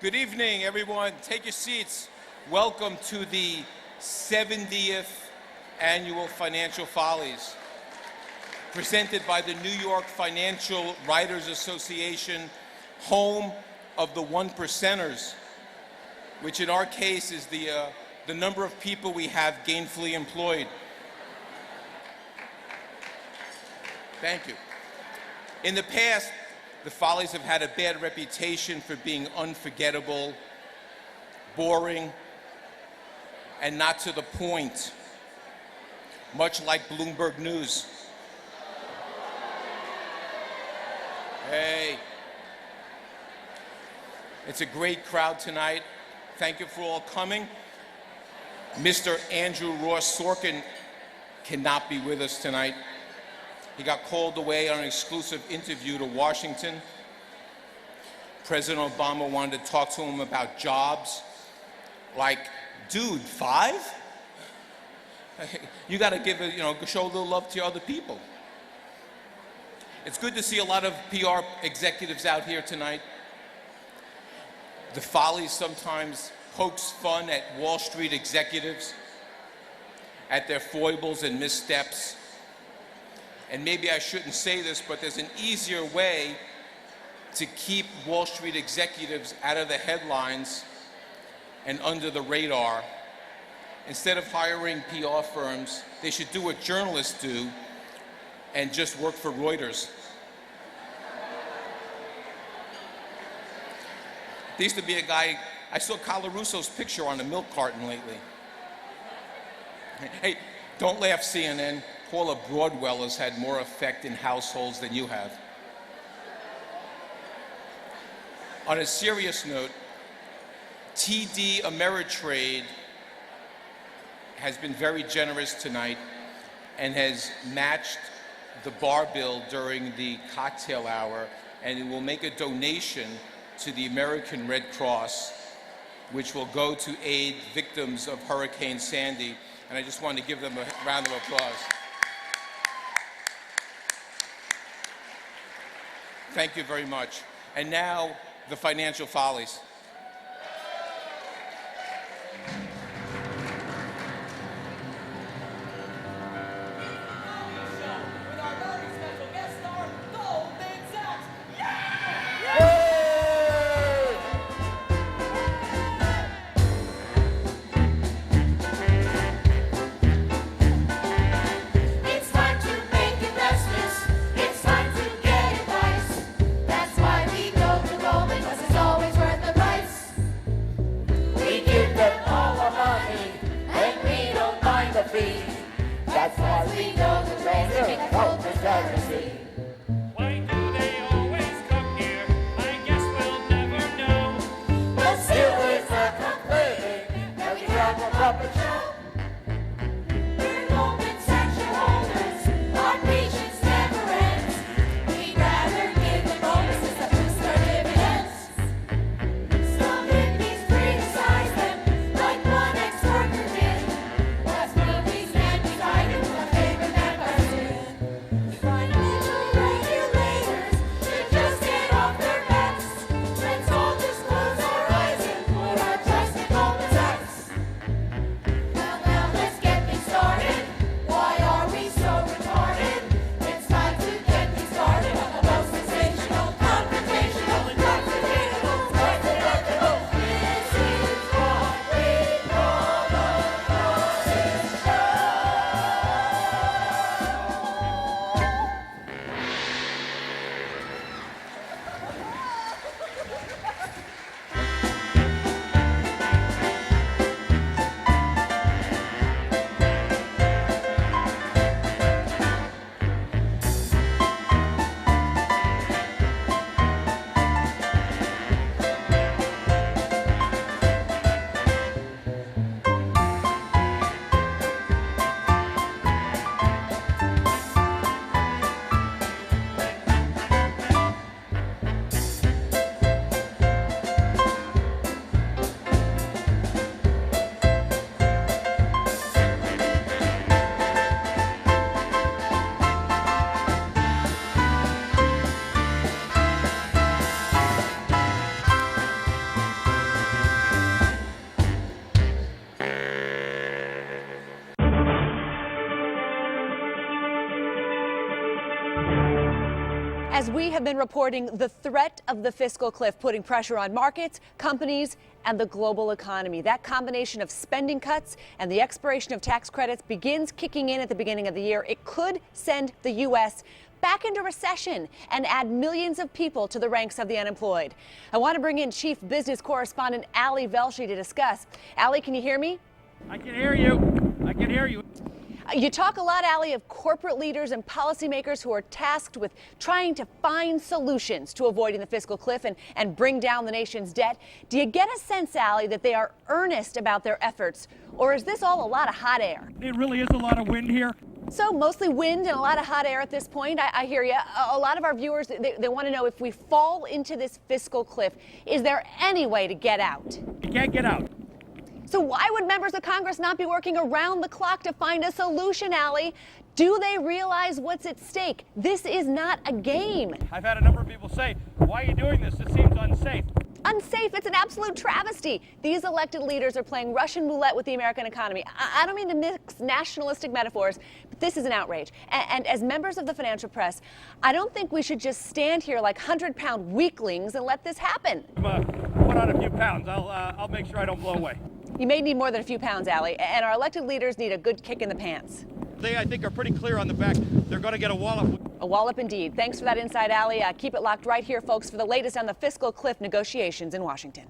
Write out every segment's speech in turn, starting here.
Good evening, everyone. Take your seats. Welcome to the 70th Annual Financial Follies, presented by the New York Financial Writers Association, home of the one percenters, which in our case is the number of people we have gainfully employed. Thank you. In the past, the Follies have had a bad reputation for being unforgettable, boring, and not to the point, much like Bloomberg News. Hey. It's a great crowd tonight. Thank you for all coming. Mr. Andrew Ross Sorkin cannot be with us tonight. He got called away on an exclusive interview to Washington. President Obama wanted to talk to him about jobs. Like, dude, 5? You got to show a little love to your other people. It's good to see a lot of PR executives out here tonight. The Follies sometimes pokes fun at Wall Street executives, at their foibles and missteps. And maybe I shouldn't say this, but there's an easier way to keep Wall Street executives out of the headlines and under the radar. Instead of hiring PR firms, they should do what journalists do and just work for Reuters. There used to be a guy, I saw Calarusso's picture on a milk carton lately. Hey, don't laugh, CNN. Paula Broadwell has had more effect in households than you have. On a serious note, TD Ameritrade has been very generous tonight and has matched the bar bill during the cocktail hour, and it will make a donation to the American Red Cross, which will go to aid victims of Hurricane Sandy. And I just wanted to give them a round of applause. Thank you very much. And now, the Financial Follies. It's time to get advice. That's why we go to Goldman, 'cause it's always worth the price. we have been reporting the threat of the fiscal cliff putting pressure on markets, companies, and the global economy. That combination of spending cuts and the expiration of tax credits begins kicking in at the beginning of the year. It could send the U.S. back into recession and add millions of people to the ranks of the unemployed. I want to bring in Chief Business Correspondent Ali Velshi to discuss. Ali, can you hear me? I can hear you. I can hear you. You talk a lot, Ali, of corporate leaders and policymakers who are tasked with trying to find solutions to avoiding the fiscal cliff and bring down the nation's debt. Do you get a sense, Ali, that they are earnest about their efforts, or is this all a lot of hot air? It really is a lot of wind here. So mostly wind and a lot of hot air at this point. I hear you. A lot of our viewers, they want to know, if we fall into this fiscal cliff, is there any way to get out? You can't get out. So why would members of Congress not be working around the clock to find a solution, Ali? Do they realize what's at stake? This is not a game. I've had a number of people say, why are you doing this? It seems unsafe. Unsafe. It's an absolute travesty. These elected leaders are playing Russian roulette with the American economy. I don't mean to mix nationalistic metaphors, but this is an outrage. And as members of the financial press, I don't think we should just stand here like 100-pound weaklings and let this happen. Put on a few pounds. I'll make sure I don't blow away. You may need more than a few pounds, Ali, and our elected leaders need a good kick in the pants. They, I think, are pretty clear on the back. They're going to get a wallop. A wallop indeed. Thanks for that insight, Ali. Keep it locked right here, folks, for the latest on the fiscal cliff negotiations in Washington.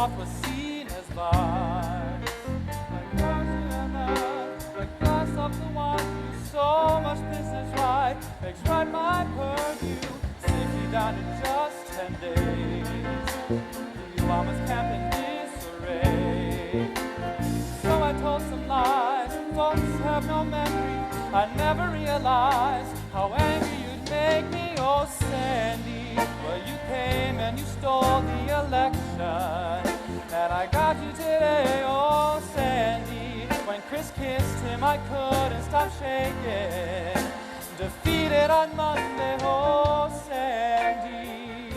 thought was seen as vice. Like the glass of the wine, so much business right, makes right my purview, safely down in just 10 days. The Obama's camp in disarray. So I told some lies, folks have no memory. I never realized how angry you'd make me, oh Sandy. Well, you came and you stole the election, and I got you today, oh Sandy. When Chris kissed him, I couldn't stop shaking. Defeated on Monday, oh Sandy.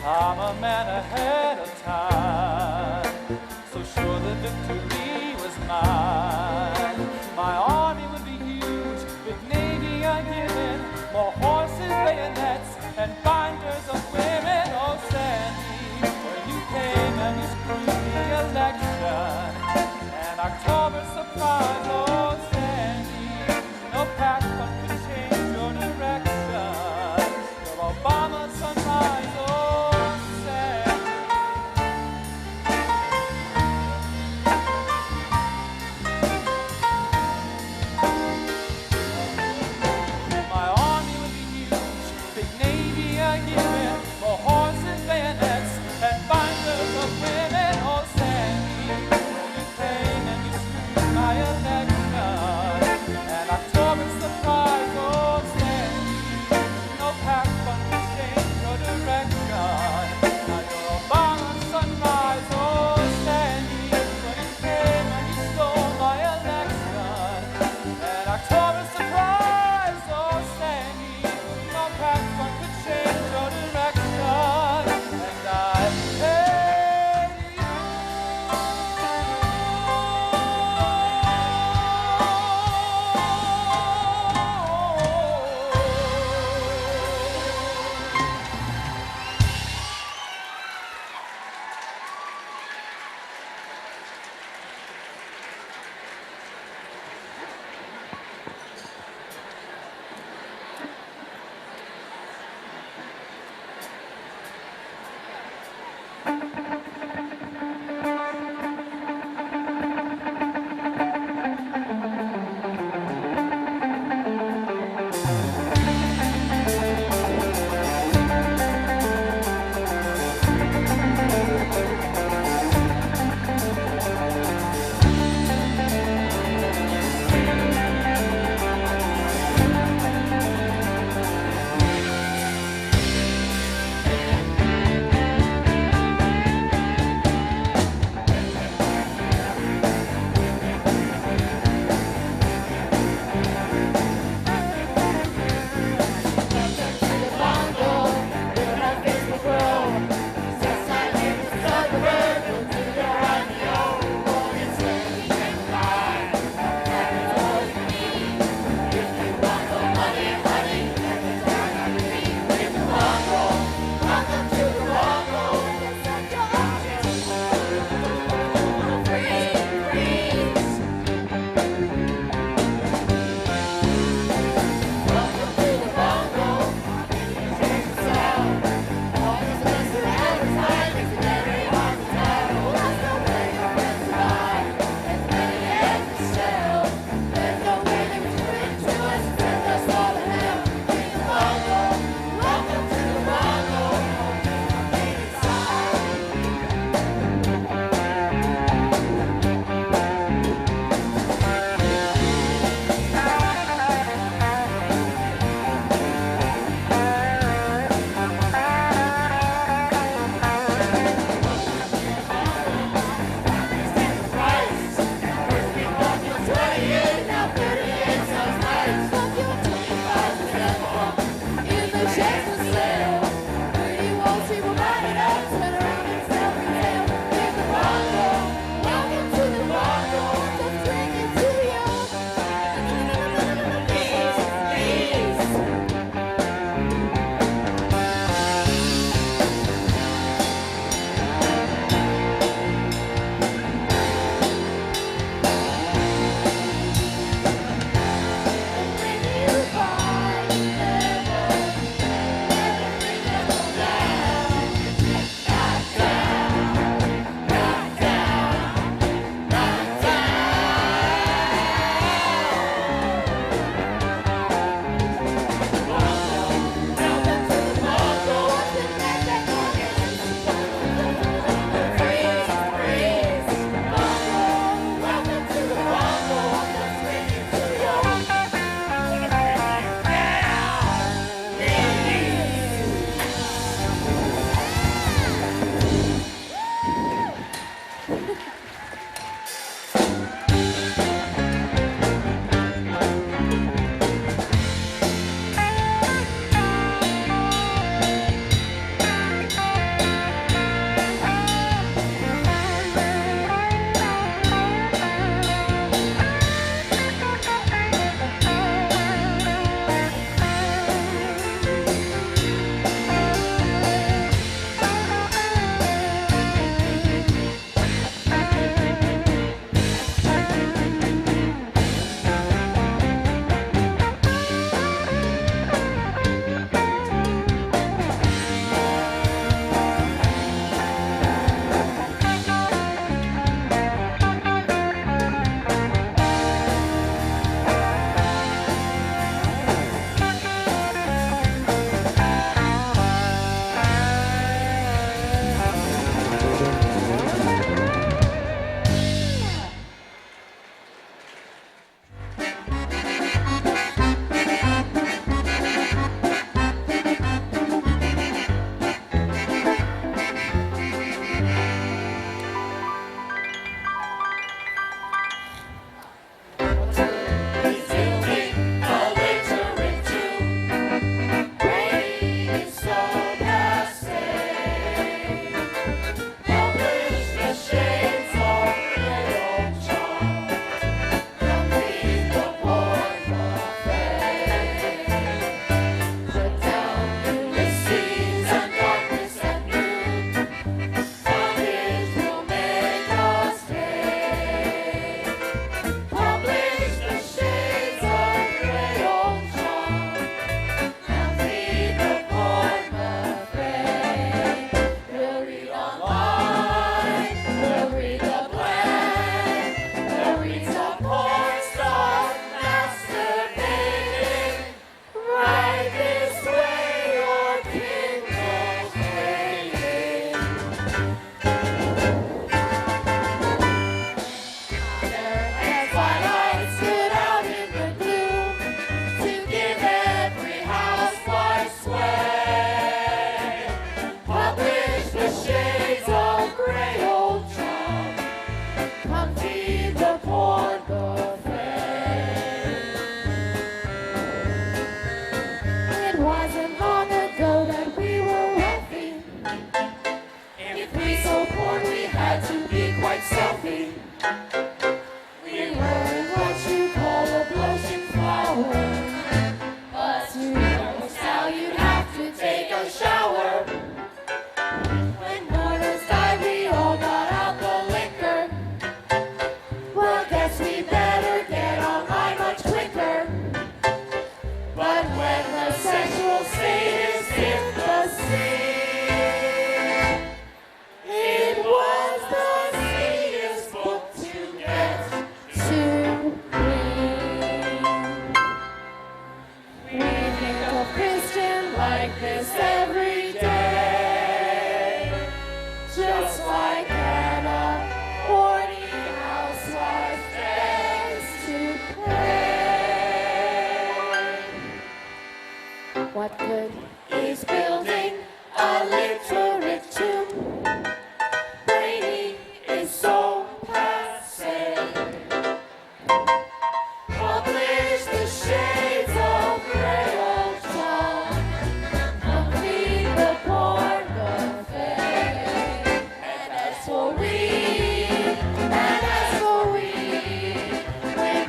I'm a man ahead of time, so sure the victory was mine. My army would be huge, with Navy ungiven, more horses, bayonets, and binders of women, oh Sandy. Well, you came and you screwed the election, and October's surprise, oh Sandy. No pact but could change your direction. You're Obama's sunrise, oh Sandy. What good is building a literate tomb? Brady is so passe. Publish the shades of gray old John. Complete the porn buffet. And as for we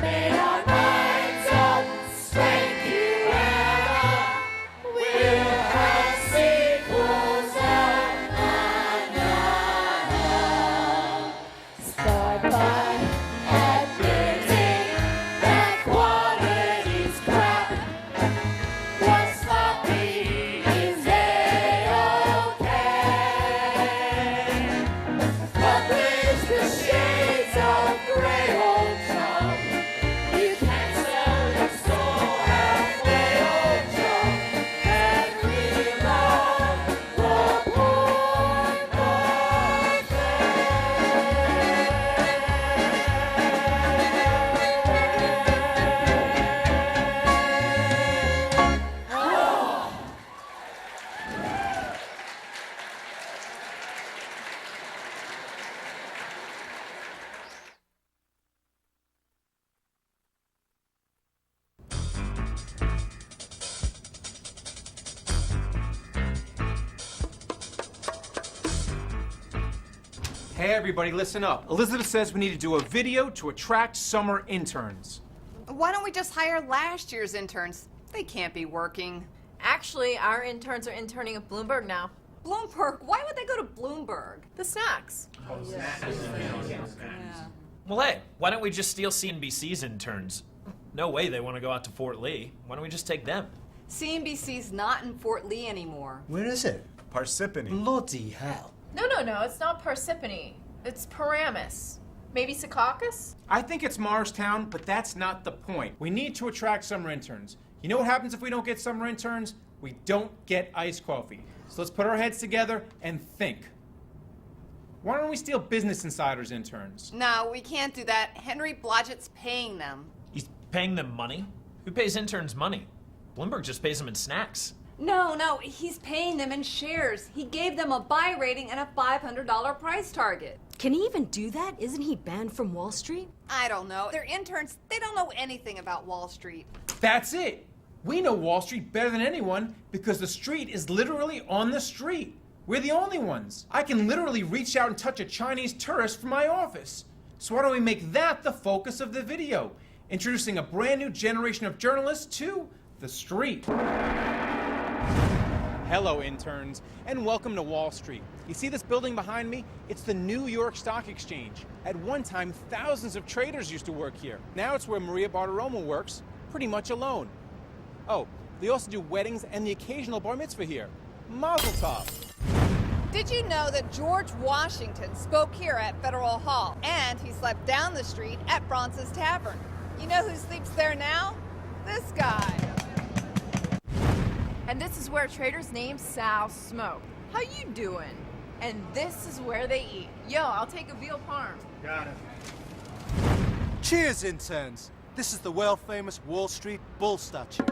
made our minds up. Thank you, Anna. We'll have sequels of Anna. Start by admitting that quality's crap. What's sloppy is A-okay. Publish the shades of gray old chum. You can't sell your soul halfway, old chum. And we love the porn buffet. Hey everybody, listen up. Elizabeth says we need to do a video to attract summer interns. Why don't we just hire last year's interns? They can't be working. Actually, our interns are interning at Bloomberg now. Bloomberg? Why would they go to Bloomberg? The snacks. Well, hey, why don't we just steal CNBC's interns? No way they want to go out to Fort Lee. Why don't we just take them? CNBC's not in Fort Lee anymore. Where is it? Parsippany. Bloody hell. No, it's not Parsippany. It's Paramus. Maybe Secaucus? I think it's Morristown, but that's not the point. We need to attract summer interns. You know what happens if we don't get summer interns? We don't get iced coffee. So let's put our heads together and think. Why don't we steal Business Insider's interns? No, we can't do that. Henry Blodgett's paying them. He's paying them money? Who pays interns money? Bloomberg just pays them in snacks. No, he's paying them in shares. He gave them a buy rating and a $500 price target. Can he even do that? Isn't he banned from Wall Street? I don't know. They're interns. They don't know anything about Wall Street. That's it. We know Wall Street better than anyone because the street is literally on the street. We're the only ones. I can literally reach out and touch a Chinese tourist from my office. So why don't we make that the focus of the video? Introducing a brand new generation of journalists to the street. Hello, interns, and welcome to Wall Street. You see this building behind me? It's the New York Stock Exchange. At one time, thousands of traders used to work here. Now it's where Maria Bartiromo works, pretty much alone. Oh, they also do weddings and the occasional bar mitzvah here. Mazel tov. Did you know that George Washington spoke here at Federal Hall, and he slept down the street at Bronce's Tavern? You know who sleeps there now? This guy. And this is where traders named Sal smoke. How you doing? And this is where they eat. Yo, I'll take a veal parm. Got it. Cheers, interns. This is the world-famous Wall Street Bull statue.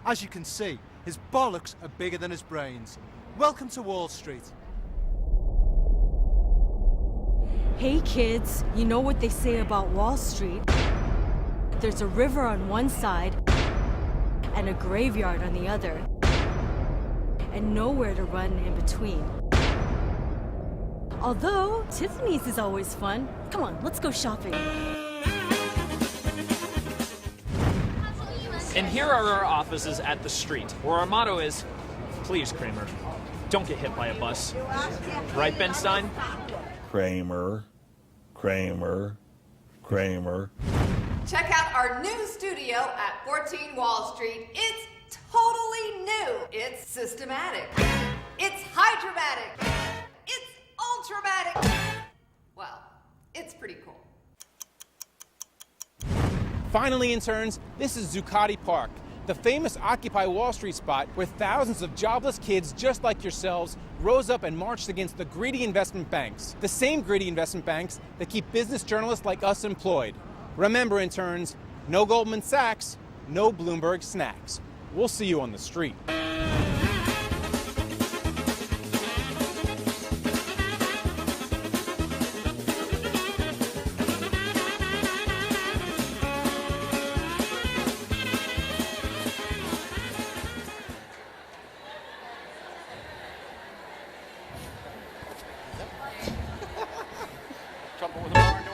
As you can see, his bollocks are bigger than his brains. Welcome to Wall Street. Hey kids, you know what they say about Wall Street? There's a river on one side and a graveyard on the other, and nowhere to run in between. Although, Tiffany's is always fun. Come on, let's go shopping. And here are our offices at the street, where our motto is, please, Kramer, don't get hit by a bus. Right, Ben Stein? Kramer. Check out our new studio at 14 Wall Street. It's totally new. It's systematic. It's hydromatic. It's ultramatic. Well, it's pretty cool. Finally, interns, this is Zuccotti Park, the famous Occupy Wall Street spot where thousands of jobless kids just like yourselves rose up and marched against the greedy investment banks. The same greedy investment banks that keep business journalists like us employed. Remember, interns, no Goldman Sachs, no Bloomberg snacks. We'll see you on the street. Trouble with the market.